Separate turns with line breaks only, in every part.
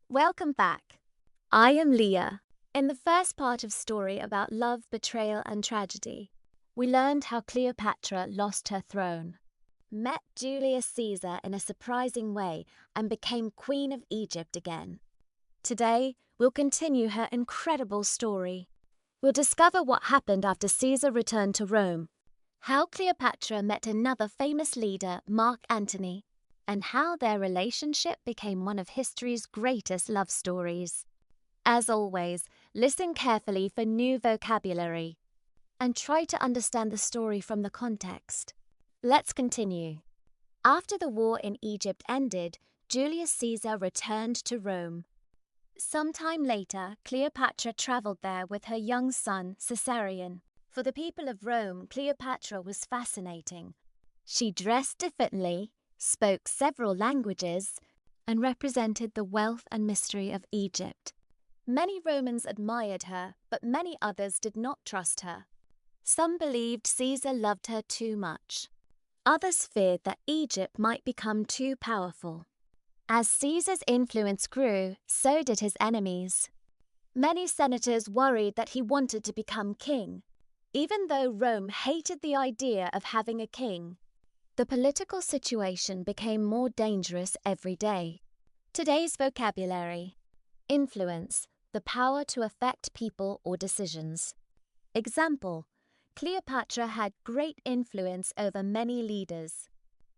Welcome back. I am Leah. In the first part of story about love, betrayal, and tragedy, we learned how Cleopatra lost her throne, met Julius Caesar in a surprising way, and became Queen of Egypt again. Today, we'll continue her incredible story. We'll discover what happened after Caesar returned to Rome, how Cleopatra met another famous leader, Mark Antony, and how their relationship became one of history's greatest love stories. As always, listen carefully for new vocabulary and try to understand the story from the context. Let's continue. After the war in Egypt ended, Julius Caesar returned to Rome. Sometime later, Cleopatra traveled there with her young son, Caesarion. For the people of Rome, Cleopatra was fascinating. She dressed differently, spoke several languages, and represented the wealth and mystery of Egypt. Many Romans admired her, but many others did not trust her. Some believed Caesar loved her too much. Others feared that Egypt might become too powerful. As Caesar's influence grew, so did his enemies. Many senators worried that he wanted to become king. Even though Rome hated the idea of having a king, the political situation became more dangerous every day. Today's vocabulary: influence, the power to affect people or decisions. Example: Cleopatra had great influence over many leaders.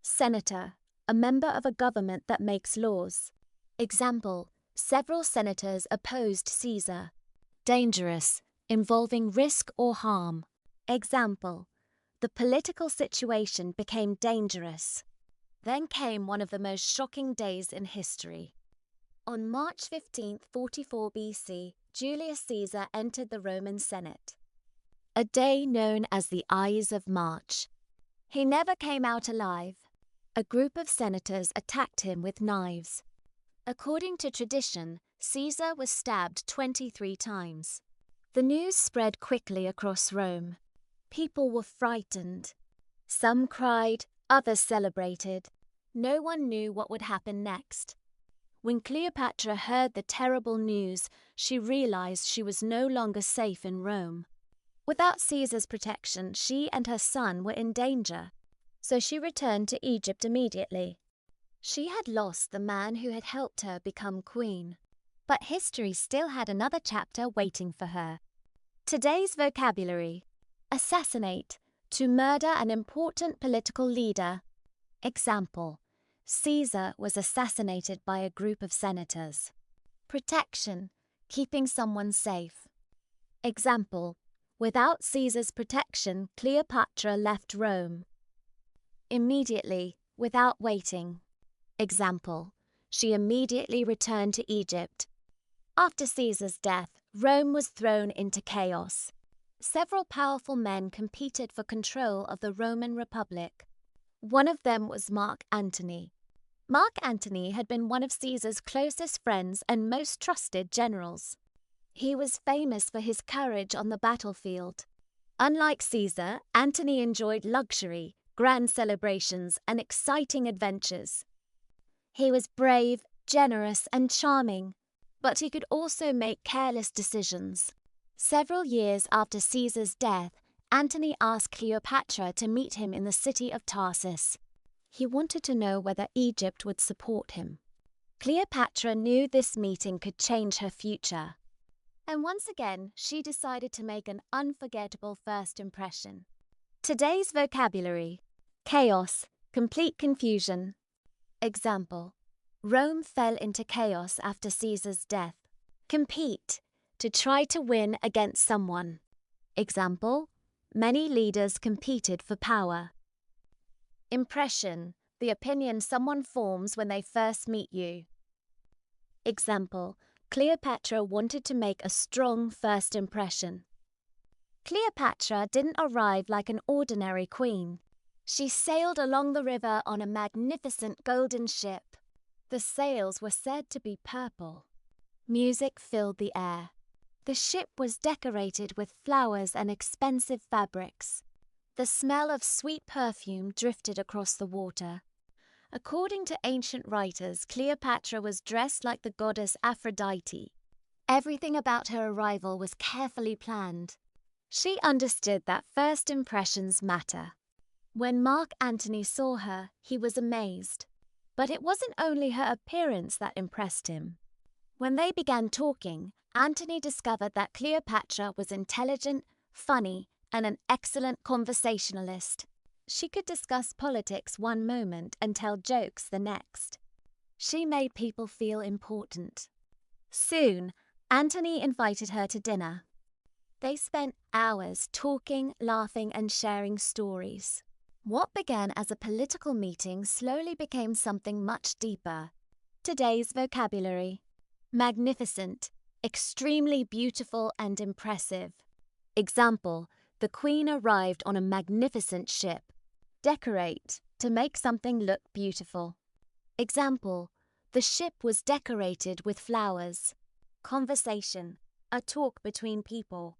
Senator, a member of a government that makes laws. Example: several senators opposed Caesar. Dangerous, involving risk or harm. Example: the political situation became dangerous. Then came one of the most shocking days in history. On March 15, 44 BC, Julius Caesar entered the Roman Senate. A day known as the Ides of March. He never came out alive. A group of senators attacked him with knives. According to tradition, Caesar was stabbed 23 times. The news spread quickly across Rome. People were frightened. Some cried, others celebrated. No one knew what would happen next. When Cleopatra heard the terrible news, she realized she was no longer safe in Rome. Without Caesar's protection, she and her son were in danger, so she returned to Egypt immediately. She had lost the man who had helped her become queen, but history still had another chapter waiting for her. Today's vocabulary: assassinate, to murder an important political leader. Example: Caesar was assassinated by a group of senators. Protection, keeping someone safe. Example: without Caesar's protection, Cleopatra left Rome. Immediately, without waiting. Example: she immediately returned to Egypt. After Caesar's death, Rome was thrown into chaos. Several powerful men competed for control of the Roman Republic. One of them was Mark Antony. Mark Antony had been one of Caesar's closest friends and most trusted generals. He was famous for his courage on the battlefield. Unlike Caesar, Antony enjoyed luxury, grand celebrations, and exciting adventures. He was brave, generous, and charming, but he could also make careless decisions. Several years after Caesar's death, Antony asked Cleopatra to meet him in the city of Tarsus. He wanted to know whether Egypt would support him. Cleopatra knew this meeting could change her future. And once again, she decided to make an unforgettable first impression. Today's vocabulary: chaos, complete confusion. Example: Rome fell into chaos after Caesar's death. Compete, to try to win against someone. Example: many leaders competed for power. Impression, the opinion someone forms when they first meet you. Example: Cleopatra wanted to make a strong first impression. Cleopatra didn't arrive like an ordinary queen. She sailed along the river on a magnificent golden ship. The sails were said to be purple. Music filled the air. The ship was decorated with flowers and expensive fabrics. The smell of sweet perfume drifted across the water. According to ancient writers, Cleopatra was dressed like the goddess Aphrodite. Everything about her arrival was carefully planned. She understood that first impressions matter. When Mark Antony saw her, he was amazed. But it wasn't only her appearance that impressed him. When they began talking, Antony discovered that Cleopatra was intelligent, funny, and an excellent conversationalist. She could discuss politics one moment and tell jokes the next. She made people feel important. Soon, Antony invited her to dinner. They spent hours talking, laughing, and sharing stories. What began as a political meeting slowly became something much deeper. Today's vocabulary: magnificent, extremely beautiful and impressive. Example: the Queen arrived on a magnificent ship. Decorate, to make something look beautiful. Example: the ship was decorated with flowers. Conversation, a talk between people.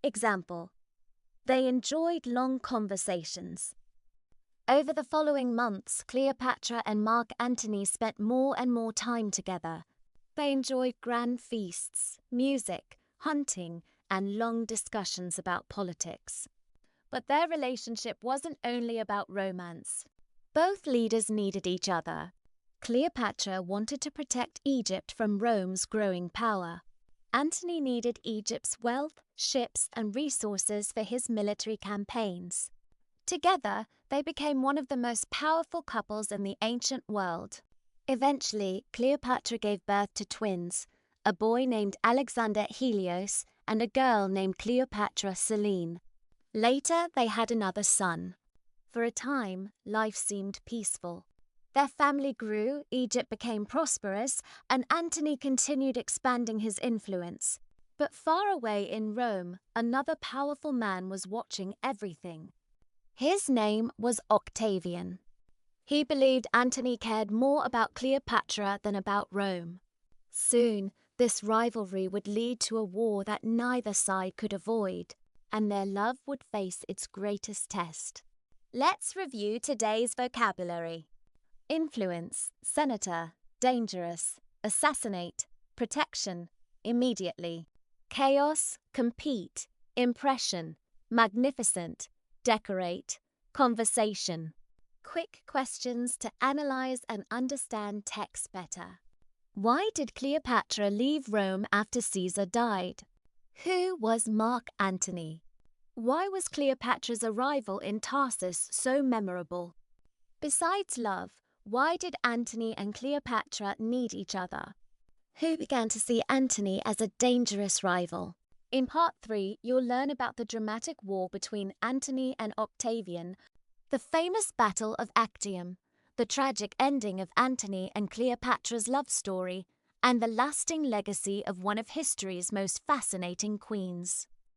Example: they enjoyed long conversations. Over the following months, Cleopatra and Mark Antony spent more and more time together. They enjoyed grand feasts, music, hunting, and long discussions about politics. But their relationship wasn't only about romance. Both leaders needed each other. Cleopatra wanted to protect Egypt from Rome's growing power. Antony needed Egypt's wealth, ships, and resources for his military campaigns. Together, they became one of the most powerful couples in the ancient world. Eventually, Cleopatra gave birth to twins, a boy named Alexander Helios and a girl named Cleopatra Selene. Later, they had another son. For a time, life seemed peaceful. Their family grew, Egypt became prosperous, and Antony continued expanding his influence. But far away in Rome, another powerful man was watching everything. His name was Octavian. He believed Antony cared more about Cleopatra than about Rome. Soon, this rivalry would lead to a war that neither side could avoid, and their love would face its greatest test. Let's review today's vocabulary. Influence, senator, dangerous, assassinate, protection, immediately. Chaos, compete, impression, magnificent, decorate, conversation. Quick questions to analyze and understand text better. Why did Cleopatra leave Rome after Caesar died? Who was Mark Antony? Why was Cleopatra's arrival in Tarsus so memorable? Besides love, why did Antony and Cleopatra need each other? Who began to see Antony as a dangerous rival? In Part 3, you'll learn about the dramatic war between Antony and Octavian, the famous Battle of Actium, the tragic ending of Antony and Cleopatra's love story, and the lasting legacy of one of history's most fascinating queens.